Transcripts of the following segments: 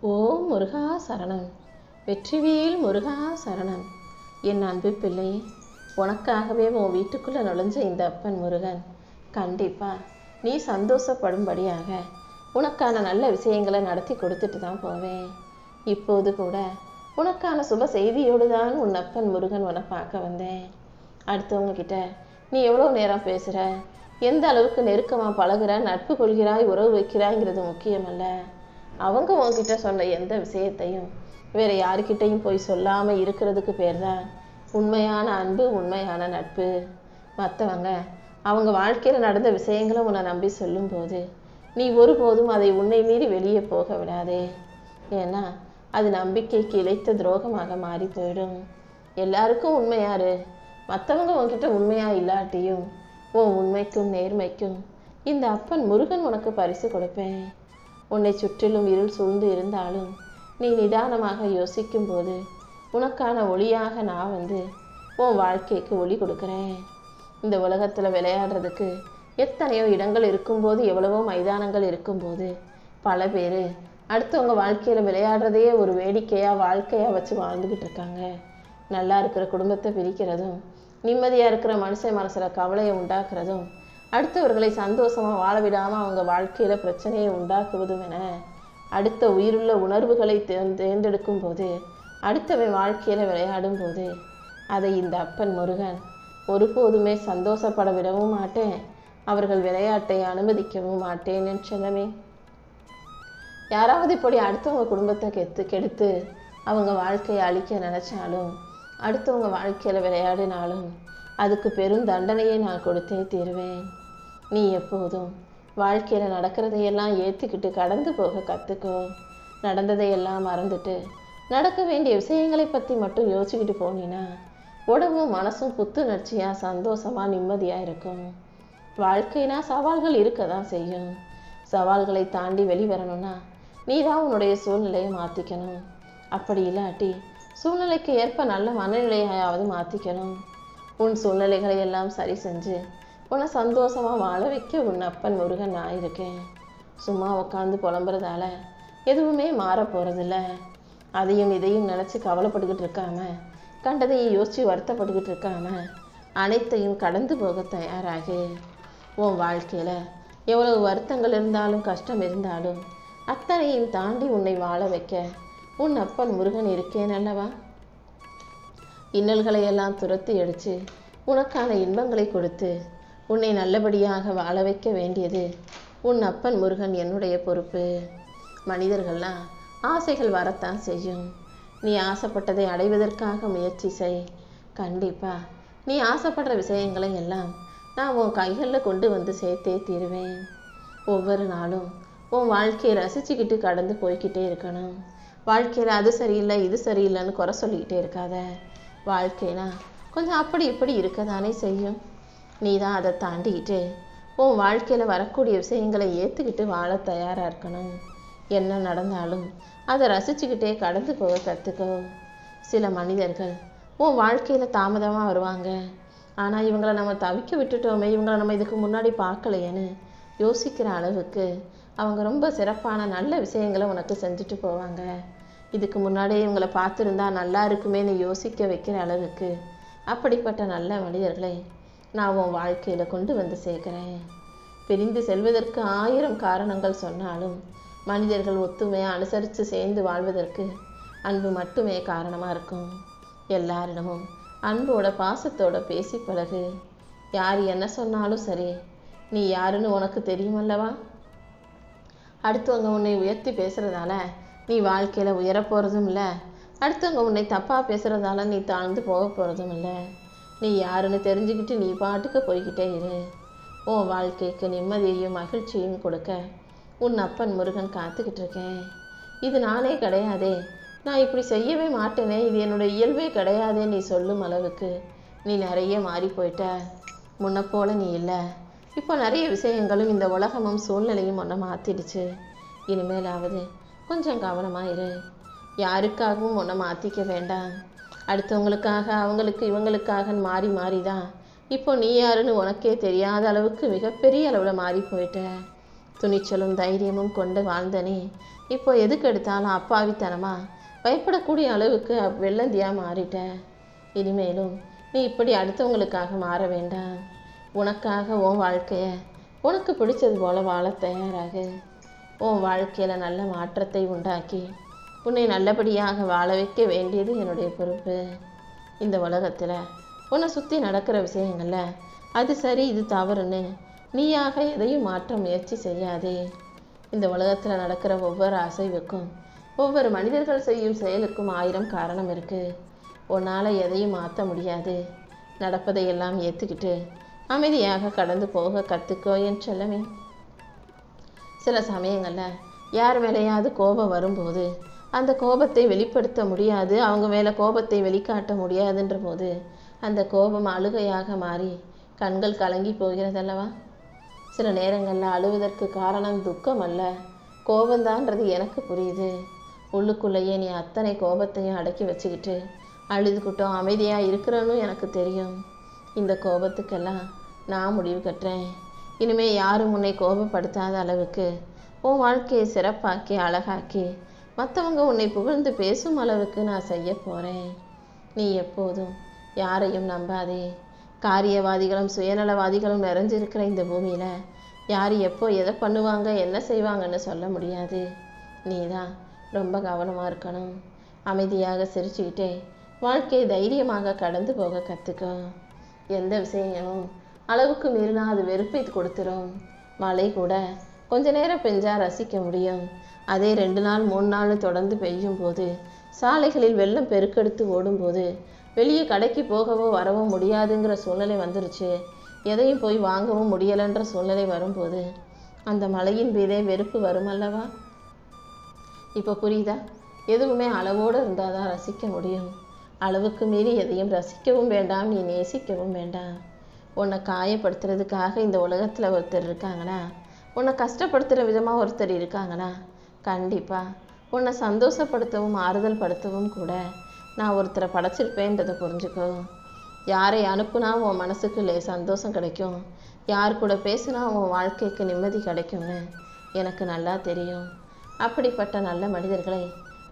ஓம் முருகா சரணம். வெற்றிவேல் முருகா சரணம். என் அன்பு பிள்ளை, உனக்காகவே உன் வீட்டுக்குள்ளே நுழைஞ்ச இந்த அப்பன் முருகன் கண்டிப்பாக நீ சந்தோஷப்படும்படியாக உனக்கான நல்ல விஷயங்களை நடத்தி கொடுத்துட்டு தான் போவேன். இப்போது கூட உனக்கான சுப செய்தியோடு தான் உன் அப்பன் முருகன் உன்னை பார்க்க வந்தேன். அடுத்தவங்க கிட்ட நீ எவ்வளோ நேரம் பேசுகிற, எந்த அளவுக்கு நெருக்கமாக பழகுற, நட்பு கொள்கிறாய், உறவு வைக்கிறாய்ங்கிறது முக்கியமல்ல. அவங்க உங்ககிட்ட சொன்ன எந்த விஷயத்தையும் வேற யாருக்கிட்டையும் போய் சொல்லாமல் இருக்கிறதுக்கு பேர் தான் உண்மையான அன்பு, உண்மையான நட்பு. மற்றவங்க அவங்க வாழ்க்கையில் நடந்த விஷயங்களை உன்னை நம்பி சொல்லும்போது நீ ஒருபோதும் அதை உன்னை மீறி வெளியே போக விடாதே. ஏன்னா அது நம்பிக்கைக்கு இழைத்த துரோகமாக மாறி போயிடும். எல்லாருக்கும் உண்மையாரு, மற்றவங்க உன்கிட்ட உண்மையா இல்லாட்டியும் உன் உண்மைக்கும் நேர்மைக்கும் இந்த அப்பன் முருகன் உனக்கு பரிசு கொடுப்பேன். உன்னை சுற்றிலும் இருள் சூழ்ந்து இருந்தாலும் நீ நிதானமாக யோசிக்கும் போது உனக்கான ஒளியாக நான் உன் வாழ்க்கைக்கு ஒளி கொடுக்குறேன். இந்த உலகத்தில் விளையாடுறதுக்கு எத்தனையோ இடங்கள் இருக்கும்போது, எவ்வளவோ மைதானங்கள் இருக்கும்போது பல பேர் அடுத்தவங்க வாழ்க்கையில் விளையாடுறதையே ஒரு வேடிக்கையாக வாழ்க்கையாக வச்சு வாழ்ந்துக்கிட்டு இருக்காங்க. நல்லா இருக்கிற குடும்பத்தை பிரிக்கிறதும், நிம்மதியாக இருக்கிற மனசில் கவலையை உண்டாக்குறதும், அடுத்தவர்களை சந்தோஷமாக வாழ விடாமல் அவங்க வாழ்க்கையில் பிரச்சனையை உண்டாக்குவதும் என அடுத்த உயிருள்ள உணர்வுகளை தேர்ந்தெடுக்கும் போது, அடுத்தவன் வாழ்க்கையில் விளையாடும் போது அதை இந்த அப்பன் முருகன் ஒருபோதுமே சந்தோஷப்பட விடவும் மாட்டேன், அவர்கள் விளையாட்டை அனுமதிக்கவும் மாட்டேன். என் செல்லமே, யாராவது இப்படி அடுத்தவங்க குடும்பத்தை கெடுத்து அவங்க வாழ்க்கையை அழிக்க நினச்சாலும், அடுத்தவங்க வாழ்க்கையில் விளையாடினாலும் அதுக்கு பெரும் தண்டனையை நான் கொடுத்தே தீருவேன். நீ எப்போதும் வாழ்க்கையில் நடக்கிறதையெல்லாம் ஏற்றுக்கிட்டு கடந்து போக கற்றுக்கோ. நடந்ததையெல்லாம் மறந்துட்டு நடக்க வேண்டிய விஷயங்களை பற்றி மட்டும் யோசிச்சுக்கிட்டு போனீன்னா உடம்பும் மனசும் புத்துணர்ச்சியாக சந்தோஷமாக நிம்மதியாக இருக்கும். வாழ்க்கைனா சவால்கள் இருக்க தான் செய்யும். சவால்களை தாண்டி வெளிவரணும்னா நீ தான் உன்னுடைய சூழ்நிலையை மாற்றிக்கணும். அப்படி இல்லாட்டி சூழ்நிலைக்கு ஏற்ப நல்ல மனநிலையாவது மாற்றிக்கணும். உன் சூழ்நிலைகளை எல்லாம் சரி செஞ்சு உன்னை சந்தோஷமாக வாழ வைக்க உன் அப்பன் முருகன் நான் இருக்கேன். சும்மா உட்காந்து புலம்புறதால எதுவுமே மாற போகிறதில்ல. அதையும் இதையும் நினச்சி கவலைப்பட்டுக்கிட்டு இருக்காம, கண்டதையும் யோசித்து வருத்தப்பட்டுக்கிட்டு இருக்காம அனைத்தையும் கடந்து போக தயாராகு. உன் வாழ்க்கையில் எவ்வளவு வருத்தங்கள் இருந்தாலும், கஷ்டம் இருந்தாலும் அத்தனையும் தாண்டி உன்னை வாழ வைக்க உன் அப்பன் முருகன் இருக்கேன் அல்லவா. இன்னல்களை எல்லாம் துரத்தி அடித்து உனக்கான இன்பங்களை கொடுத்து உன்னை நல்லபடியாக வாழ வைக்க வேண்டியது உன் அப்பன் முருகன் என்னுடைய பொறுப்பு. மனிதர்கள்லாம் ஆசைகள் வரத்தான் செய்யும். நீ ஆசைப்பட்டதை அடைவதற்காக முயற்சி செய். கண்டிப்பாக நீ ஆசைப்படுற விஷயங்களை எல்லாம் நான் உன் கைகளில் கொண்டு வந்து சேர்த்தே தீருவேன். ஒவ்வொரு நாளும் உன் வாழ்க்கையை ரசிச்சுக்கிட்டு கடந்து போய்கிட்டே இருக்கணும். வாழ்க்கையில் அது சரியில்லை, இது சரியில்லைன்னு குறை சொல்லிக்கிட்டே இருக்காத. வாழ்க்கைனா கொஞ்சம் அப்படி இப்படி இருக்க தானே செய்யும். நீ தான் அதை தாண்டிக்கிட்டு உன் வாழ்க்கையில் வரக்கூடிய விஷயங்களை ஏற்றுக்கிட்டு வாழ தயாராக இருக்கணும். என்ன நடந்தாலும் அதை ரசிச்சுக்கிட்டே கடந்து போக கற்றுக்கோ. சில மனிதர்கள் உன் வாழ்க்கையில் தாமதமாக வருவாங்க. ஆனால் இவங்களை நம்ம தவிக்க விட்டுட்டோமே, இவங்களை நம்ம இதுக்கு முன்னாடி பார்க்கலையேன்னு யோசிக்கிற அளவுக்கு அவங்க ரொம்ப சிறப்பான நல்ல விஷயங்களை உனக்கு செஞ்சுட்டு போவாங்க. இதுக்கு முன்னாடியே இவங்களை பார்த்துருந்தா நல்லா இருக்குமேன்னு யோசிக்க வைக்கிற அளவுக்கு அப்படிப்பட்ட நல்ல மனிதர்களை நான் உன் வாழ்க்கையில் கொண்டு வந்து சேர்க்குறேன். பிரிந்து செல்வதற்கு 1000 காரணங்கள் சொன்னாலும் மனிதர்கள் ஒத்துமையாக அனுசரித்து சேர்ந்து வாழ்வதற்கு அன்பு மட்டுமே காரணமாக இருக்கும். எல்லாரிடமும் அன்போட பாசத்தோட பேசி பழகு. யார் என்ன சொன்னாலும் சரி, நீ யாருன்னு உனக்கு தெரியுமல்லவா. அடுத்தவங்க உன்னை உயர்த்தி பேசுகிறதால நீ வாழ்க்கையில் உயர போகிறதும் இல்லை, அடுத்தவங்க உன்னை தப்பாக பேசுகிறதால நீ தாழ்ந்து போக போகிறதும் இல்லை. நீ யாருன்னு தெரிஞ்சுக்கிட்டு நீ பாட்டுக்கு போய்கிட்டே இரு. உன் வாழ்க்கைக்கு நிம்மதியையும் மகிழ்ச்சியும் கொடுக்க உன் அப்பன் முருகன் காத்துக்கிட்டு இருக்கேன். இது நானே கிடையாதே, நான் இப்படி செய்யவே மாட்டேனே, இது என்னுடைய இயல்பே கிடையாதே நீ சொல்லும் அளவுக்கு நீ நிறைய மாறி போயிட்ட. முன்ன போல நீ இல்லை. இப்போ நிறைய விஷயங்களும் இந்த உலகமும் சூழ்நிலையும் ஒன்றை மாற்றிடுச்சு. இனிமேலாவது கொஞ்சம் கவனமாக இரு. யாருக்காகவும் ஒன்றை மாற்றிக்க வேண்டாம். அடுத்தவங்களுக்காக, அவங்களுக்கு இவங்களுக்காக மாறி மாறி தான் இப்போ நீ யாருன்னு உனக்கே தெரியாத அளவுக்கு மிகப்பெரிய அளவில் மாறி போயிட்ட. துணிச்சலும் தைரியமும் கொண்டு வாழ்ந்தனே, இப்போ எதுக்கு எடுத்தாலும் அப்பாவித்தனமா பயப்படக்கூடிய அளவுக்கு வெள்ளந்தியா மாறிட்ட. இனிமேலும் நீ இப்படி அடுத்தவங்களுக்காக மாற வேண்டாம். உனக்காக உன் வாழ்க்கைய உனக்கு பிடிச்சது போல வாழ தயாராகு. உன் வாழ்க்கையில் நல்ல மாற்றத்தை உண்டாக்கி உன்னை நல்லபடியாக வாழ வைக்க வேண்டியது என்னுடைய பொறுப்பு. இந்த உலகத்தில் உன்னை சுற்றி நடக்கிற விஷயங்களில் அது சரி இது தவறுன்னு நீயாக எதையும் மாற்ற முயற்சி செய்யாதே. இந்த உலகத்தில் நடக்கிற ஒவ்வொரு அசைவுக்கும் ஒவ்வொரு மனிதர்கள் செய்யும் செயலுக்கும் 1000 காரணம் இருக்குது. உன்னால் எதையும் மாற்ற முடியாது. நடப்பதையெல்லாம் ஏற்றுக்கிட்டு அமைதியாக கடந்து போக கற்றுக்கோ என் செல்லமே. சில சமயங்களில் யார் மேலேயாவது கோபம் வரும்போது அந்த கோபத்தை வெளிப்படுத்த முடியாது, அவங்க மேலே கோபத்தை வெளிக்காட்ட முடியாதுன்ற போது அந்த கோபம் அழுகையாக மாறி கண்கள் கலங்கி போகிறதல்லவா? சில நேரங்களில் அழுவதற்கு காரணம் துக்கம் அல்ல, கோபந்தான்றது எனக்கு புரியுது. உள்ளுக்குள்ளேயே நீ அத்தனை கோபத்தையும் அடக்கி வச்சுக்கிட்டு அழுதுகிட்டோம் அமைதியாக இருக்கிறன்னு எனக்கு தெரியும். இந்த கோபத்துக்கெல்லாம் நான் முடிவு கட்டுறேன். இனிமேல் யாரும் உன்னை கோபப்படுத்தாத அளவுக்கு உன் வாழ்க்கையை சிறப்பாக்கி அழகாக்கி மற்றவங்க உன்னை புகழ்ந்து பேசும் அளவுக்கு நான் செய்ய போகிறேன். நீ எப்போதும் யாரையும் நம்பாதே. காரியவாதிகளும் சுயநலவாதிகளும் நிறைஞ்சிருக்கிற இந்த பூமியில் யார் எப்போ எதை பண்ணுவாங்க என்ன செய்வாங்கன்னு சொல்ல முடியாது. நீ தான் ரொம்ப கவனமாக இருக்கணும். அமைதியாக சிரிச்சுக்கிட்டே வாழ்க்கையை தைரியமாக கடந்து போக கற்றுக்கோ. எந்த விஷயமும் அளவுக்கு மீறினா அது வெறுப்பை கொடுத்துரும். மழை கூட கொஞ்ச நேரம் பெஞ்சா ரசிக்க முடியும். அதே 2 நாள் 3 நாள் தொடர்ந்து பெய்யும் போது சாலைகளில் வெள்ளம் பெருக்கெடுத்து ஓடும்போது வெளியே கடைக்கு போகவோ வரவோ முடியாதுங்கிற சூழ்நிலை வந்துருச்சு. எதையும் போய் வாங்கவும் முடியலைன்ற சூழ்நிலை வரும்போது அந்த மழையின் மீதே வெறுப்பு வரும் அல்லவா? இப்போ புரியுதா? எதுவுமே அளவோடு இருந்தால் தான் ரசிக்க முடியும். அளவுக்கு மீறி எதையும் ரசிக்கவும் வேண்டாம், நீ நேசிக்கவும் வேண்டாம். உன்னை காயப்படுத்துறதுக்காக இந்த உலகத்தில் ஒருத்தர் இருக்காங்கன்னா, உன்னை கஷ்டப்படுத்துகிற விதமாக ஒருத்தர் இருக்காங்கன்னா, கண்டிப்பாக உன்னை சந்தோஷப்படுத்தவும் ஆறுதல் படுத்தவும் கூட நான் ஒருத்தரை படைச்சிருப்பேன்றதை புரிஞ்சுக்கோ. யாரை அனுப்புனா உன் மனசுக்கு சந்தோஷம் கிடைக்கும், யார் கூட பேசுனா உன் வாழ்க்கைக்கு நிம்மதி கிடைக்கும்னு எனக்கு நல்லா தெரியும். அப்படிப்பட்ட நல்ல மனிதர்களை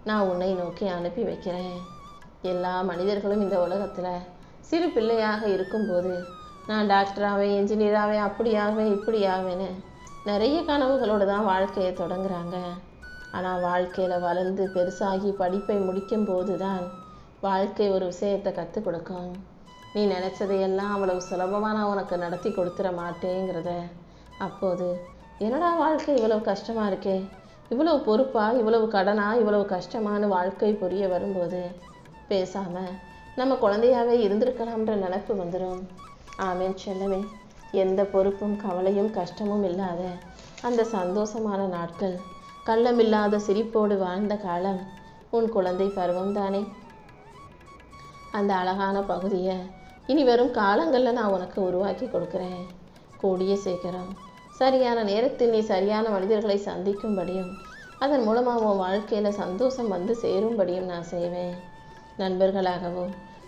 நான் உன்னை நோக்கி அனுப்பி வைக்கிறேன். எல்லா மனிதர்களும் இந்த உலகத்தில் சிறு பிள்ளையாக இருக்கும்போது நான் டாக்டராகவே என்ஜினியராகவே அப்படியாகவே இப்படியாகவேன்னு நிறைய கனவுகளோடு தான் வாழ்க்கையை தொடங்குறாங்க. ஆனால் வாழ்க்கையில் வளர்ந்து பெருசாகி படிப்பை முடிக்கும் போது தான் வாழ்க்கை ஒரு விஷயத்தை கற்றுக் கொடுக்கும். நீ நினச்சதையெல்லாம் அவ்வளவு சுலபமாக நான் உனக்கு நடத்தி கொடுத்துட மாட்டேங்கிறத. அப்போது என்னடா வாழ்க்கை இவ்வளவு கஷ்டமாக இருக்கே, இவ்வளவு பொறுப்பா, இவ்வளவு கடனா, இவ்வளவு கஷ்டமான வாழ்க்கை புரிய வரும்போது பேசாமல் நம்ம குழந்தையாகவே இருந்திருக்கலாம்ன்ற நினைப்பு வந்துடும். ஆமேன் செல்லவே. எந்த பொறுப்பும் கவலையும் கஷ்டமும் இல்லாத அந்த சந்தோஷமான நாட்கள், கள்ளமில்லாத சிரிப்போடு வாழ்ந்த காலம் உன் குழந்தை பருவம் தானே. அந்த அழகான பகுதியை இனி வரும் காலங்களில் நான் உனக்கு உருவாக்கி கொடுக்குறேன். கூடிய சீக்கிரம் சரியான நேரத்தில் நீ சரியான மனிதர்களை சந்திக்கும்படியும் அதன் மூலமாக உன் வாழ்க்கையில் சந்தோஷம் வந்து சேரும்படியும் நான் செய்வேன். நண்பர்களாகவோ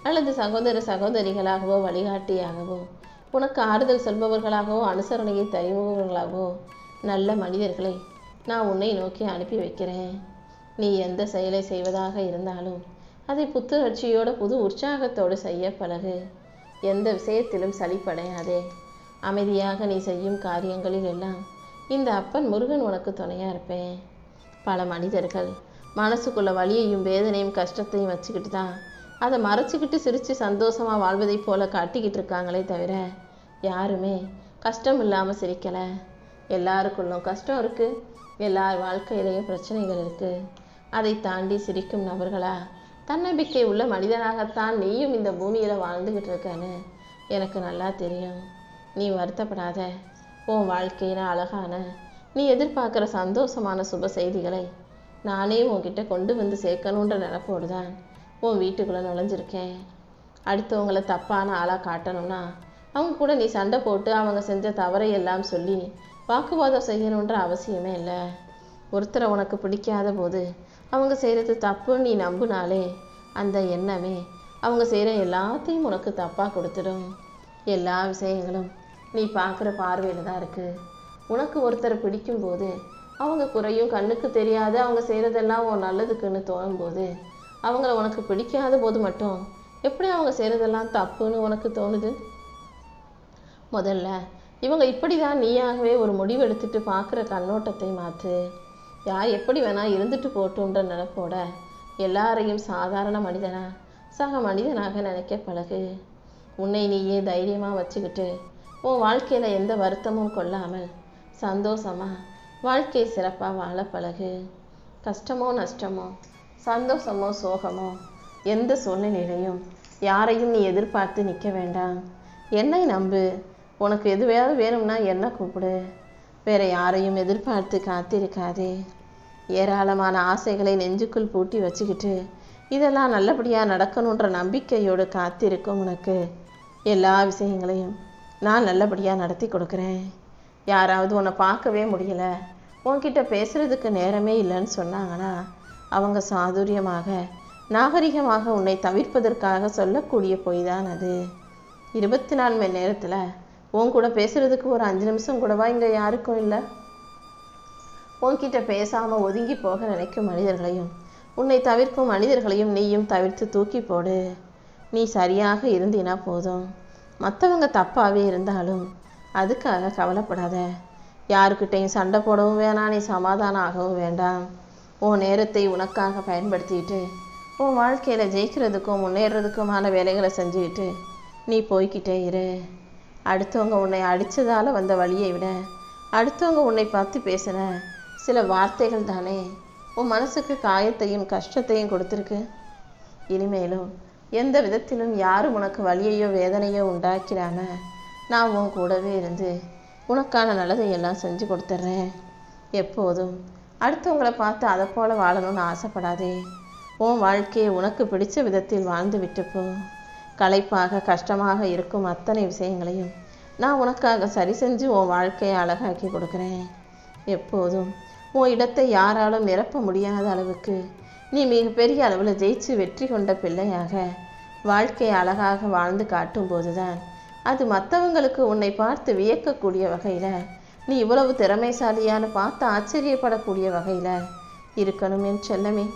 அல்லது சகோதர சகோதரிகளாகவோ வழிகாட்டியாகவோ உனக்கு ஆறுதல் சொல்பவர்களாகவோ அனுசரணையை தருபவர்களாகவோ நல்ல மனிதர்களை நான் உன்னை நோக்கி அனுப்பி வைக்கிறேன். நீ எந்த செயலை செய்வதாக இருந்தாலும் அதை புத்துணர்ச்சியோட புது உற்சாகத்தோடு செய்ய பழகு. எந்த விஷயத்திலும் சலிப்படையாதே. அமைதியாக நீ செய்யும் காரியங்களில் எல்லாம் இந்த அப்பன் முருகன் உனக்கு துணையாக இருப்பேன். பல மனிதர்கள் மனசுக்குள்ள வலியையும் வேதனையும் கஷ்டத்தையும் வச்சுக்கிட்டு தான் அதை மறைச்சிக்கிட்டு சிரித்து சந்தோஷமாக வாழ்வதை போல காட்டிக்கிட்டு இருக்காங்களே தவிர யாருமே கஷ்டம் இல்லாமல் சிரிக்கலை. எல்லாருக்குள்ளும் கஷ்டம் இருக்குது, எல்லார் வாழ்க்கையிலையும் பிரச்சனைகள் இருக்குது. அதை தாண்டி சிரிக்கும் நபர்களா தன்னம்பிக்கை உள்ள மனிதனாகத்தான் நீயும் இந்த பூமியில் வாழ்ந்துக்கிட்டு இருக்கன்னு எனக்கு நல்லா தெரியும். நீ வருத்தப்படாத. உன் வாழ்க்கையில் அழகான நீ எதிர்பார்க்குற சந்தோஷமான சுப செய்திகளை நானே உன்கிட்ட கொண்டு வந்து சேர்க்கணுன்ற நினைப்போடு தான் உன் வீட்டுக்குள்ளே நுழைஞ்சிருக்கேன். அடுத்தவங்களை தப்பான ஆளாக காட்டணும்னா அவங்க கூட நீ சண்டை போட்டு அவங்க செஞ்ச தவறையெல்லாம் சொல்லி வாக்குவாதம் செய்யணுன்ற அவசியமே இல்லை. ஒருத்தரை உனக்கு பிடிக்காத போது அவங்க செய்கிறது தப்புன்னு நீ நம்பினாலே அந்த எண்ணமே அவங்க செய்கிற எல்லாத்தையும் உனக்கு தப்பாக கொடுத்துடும். எல்லா விஷயங்களும் நீ பார்க்குற பார்வையில் தான் இருக்குது. உனக்கு ஒருத்தரை பிடிக்கும்போது அவங்க குறையும் கண்ணுக்கு தெரியாது, அவங்க செய்கிறதெல்லாம் உன் நல்லதுக்குன்னு தோணும்போது, அவங்கள உனக்கு பிடிக்காத போது மட்டும் எப்படி அவங்க செய்கிறதெல்லாம் தப்புன்னு உனக்கு தோணுது? முதல்ல இவங்க இப்படி தான் நீயாகவே ஒரு முடிவு எடுத்துட்டு பார்க்குற கண்ணோட்டத்தை மாற்று. யார் எப்படி வேணா இருந்துட்டு போட்டுன்ற நினைப்போட எல்லாரையும் சாதாரண மனிதனா சக மனிதனாக நினைக்க பழகு. உன்னை நீயே தைரியமாக வச்சுக்கிட்டு உன் வாழ்க்கையில் எந்த வருத்தமும் கொள்ளாமல் சந்தோஷமா வாழ்க்கை சிறப்பாக வாழ பழகு. கஷ்டமோ நஷ்டமோ சந்தோஷமோ சோகமோ எந்த சூழ்நிலையிலையும் யாரையும் நீ எதிர்பார்த்து நிற்க வேண்டாம். என்னை நம்பு. உனக்கு எதுவாவது வேணும்னா என்ன கூப்பிடு. வேற யாரையும் எதிர்பார்த்து காத்திருக்காதே. ஏராளமான ஆசைகளை நெஞ்சுக்குள் பூட்டி வச்சுக்கிட்டு இதெல்லாம் நல்லபடியாக நடக்கணுன்ற நம்பிக்கையோடு காத்திருக்கும் உனக்கு எல்லா விஷயங்களையும் நான் நல்லபடியாக நடத்தி கொடுக்குறேன். யாராவது உன்னை பார்க்கவே முடியல, உன்கிட்ட பேசுகிறதுக்கு நேரமே இல்லைன்னு சொன்னாங்கன்னா அவங்க சாதுரியமாக நாகரிகமாக உன்னை தவிர்ப்பதற்காக சொல்லக்கூடிய பொய் தான் அது. 24 மணி நேரத்தில் உன் கூட பேசுகிறதுக்கு ஒரு 5 நிமிஷம் கூடவா இங்கே யாருக்கும் இல்லை? உன்கிட்ட பேசாமல் ஒதுங்கி போக நினைக்கும் மனிதர்களையும் உன்னை தவிர்க்கும் மனிதர்களையும் நீயும் தவிர்த்து தூக்கி போடு. நீ சரியாக இருந்தினா போதும். மற்றவங்க தப்பாகவே இருந்தாலும் அதுக்காக கவலைப்படாத. யாருக்கிட்டையும் சண்டை போடவும் வேணாம், நீ சமாதானம் ஆகவும் வேண்டாம். உன் நேரத்தை உனக்காக பயன்படுத்திட்டு உன் வாழ்க்கையில் ஜெயிக்கிறதுக்கும் முன்னேறதுக்குமான வேலைகளை செஞ்சுக்கிட்டு நீ போய்கிட்டே இரு. அடுத்தவங்க உன்னை அடித்ததால் வந்த வழியை விட அடுத்தவங்க உன்னை பார்த்து பேசுகிற சில வார்த்தைகள் தானே உன் மனசுக்கு காயத்தையும் கஷ்டத்தையும் கொடுத்துருக்கு. இனிமேலும் எந்த விதத்திலும் யாரும் உனக்கு வலியையோ வேதனையோ உண்டாக்கிறாம நான் உன் கூடவே இருந்து உனக்கான நல்லதையெல்லாம் செஞ்சு கொடுத்துட்றேன். எப்போதும் அடுத்தவங்களை பார்த்து அதை போல வாழணும்னு ஆசைப்படாதே. உன் வாழ்க்கையை உனக்கு பிடிச்ச விதத்தில் வாழ்ந்து விட்டுப்போ. களைப்பாக கஷ்டமாக இருக்கும் அத்தனை விஷயங்களையும் நான் உனக்காக சரி செஞ்சு உன் வாழ்க்கையை அழகாக்கி கொடுக்குறேன். எப்போதும் உன் இடத்தை யாராலும் நிரப்ப முடியாத அளவுக்கு நீ மிகப்பெரிய அளவில் ஜெயிச்சு வெற்றி கொண்ட பிள்ளையாக வாழ்க்கையை அழகாக வாழ்ந்து காட்டும்போது தான் அது மற்றவங்களுக்கு உன்னை பார்த்து வியக்கக்கூடிய வகையில் நீ இவ்வளவு திறமைசாலியான்னு பார்த்து ஆச்சரியப்படக்கூடிய வகையில் இருக்கணும் என் செல்லமே.